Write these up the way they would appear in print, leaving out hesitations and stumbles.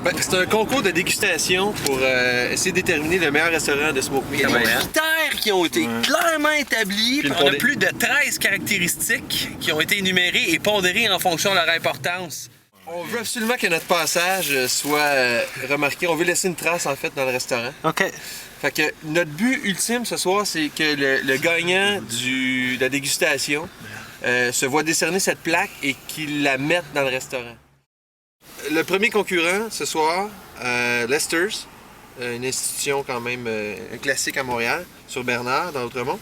Ben, c'est un concours de dégustation pour essayer de déterminer le meilleur restaurant de Smoke Meat. Il y a des critères qui ont été clairement établis. On a plus de 13 caractéristiques qui ont été énumérées et pondérées en fonction de leur importance. On veut absolument que notre passage soit remarqué. On veut laisser une trace, en fait, dans le restaurant. OK. Fait que notre but ultime ce soir, c'est que le gagnant de la dégustation se voit décerner cette plaque et qu'il la mette dans le restaurant. Le premier concurrent ce soir, Lester's, une institution quand même, un classique à Montréal, sur Bernard, dans Outremont.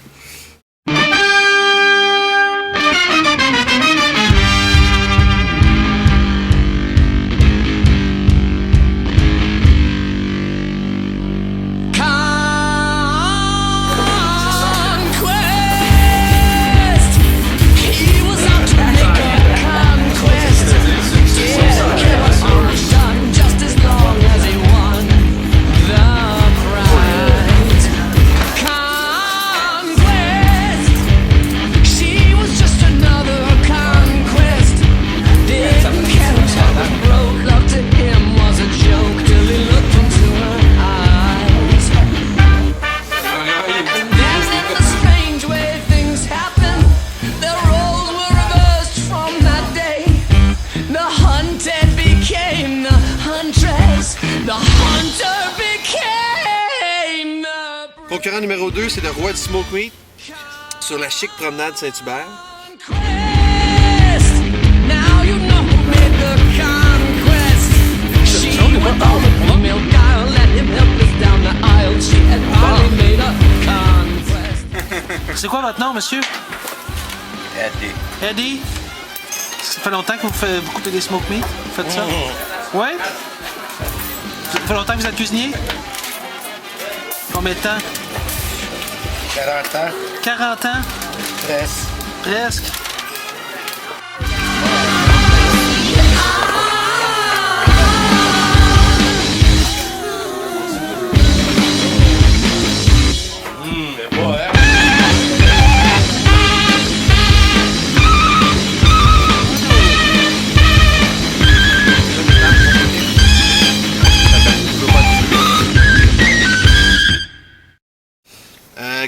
Concurrent numéro 2, c'est le roi du Smoke Meat sur la chic promenade Saint-Hubert. C'est quoi votre nom, monsieur? Eddie. Eddie? Ça fait longtemps que vous faites beaucoup de Smoke Meat? Vous faites ça? Ouais? Ça fait longtemps que vous êtes cuisinier? Combien de temps? 40 ans. 40 ans? Presque. Presque. C'est beau, hein?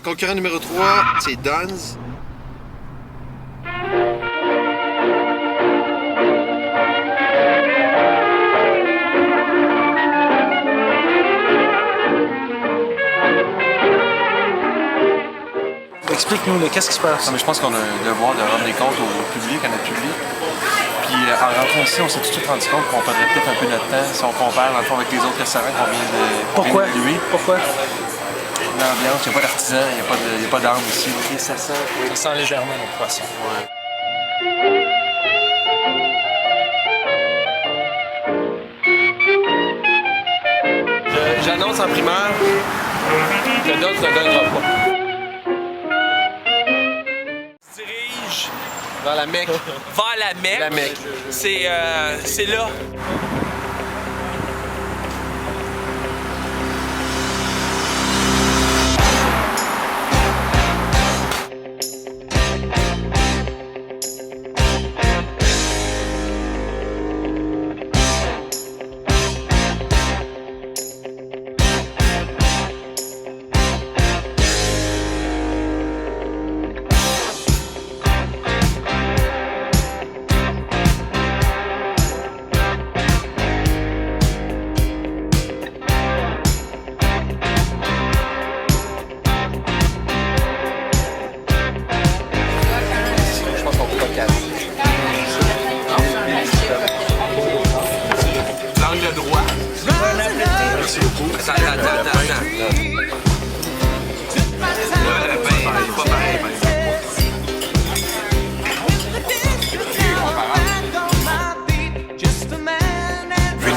Concurrent numéro 3, c'est Don's. Explique-nous, qu'est-ce qui se passe? Non, mais je pense qu'on a un devoir de rendre des comptes au public, à notre public. Puis en rentrant ici, on s'est tout de suite rendu compte qu'on perdrait peut-être un peu notre temps si on compare dans le fond avec les autres restaurants qu'on vient Pourquoi? Pourquoi? L'ambiance, il n'y a pas d'artisans, il n'y a pas d'armes ici. Et ça sent légèrement le poisson. Ouais. J'annonce en primaire que d'autres ne donnera pas. Je dirige Vers la Mecque. vers la Mecque. La Mecque. C'est là. L'angle droit. Merci beaucoup. Attends. Le pain, il est pas pareil, par exemple.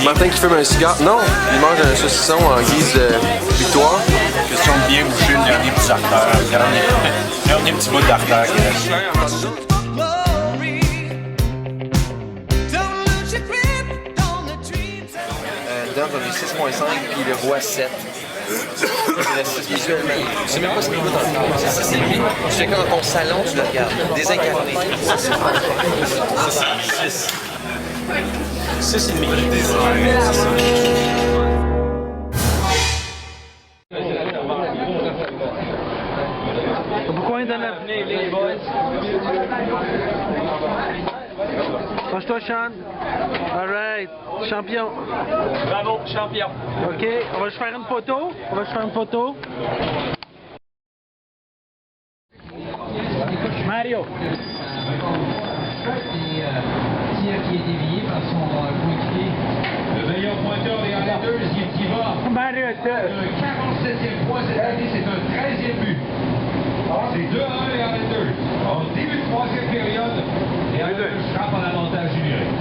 Martin qui fume un cigare. Non, il mange un saucisson en guise de victoire. Question de bien boucher le dernier petit artère, le dernier petit bout d'artère qui reste. Dedans, j'en ai 6.5 puis le roi 7. Visuellement. Tu sais même pas ce qu'il veut dans le fond. C'est lui. Tu fais quand dans ton salon, tu le regardes. Désincarné. Ça, c'est 6. Pourquoi il donne la... Penche-toi, Sean. Alright, champion. Bravo, champion. OK, on va juste faire une photo. Mario. Tir qui est dévié par son coéquipier. Le meilleur pointeur et en la deuxième qui va. Mario, Un 47e point cette année, c'est un 13e but. C'est 2-1 et en 2. En début de troisième période, et en 2 frappe en avantage numérique.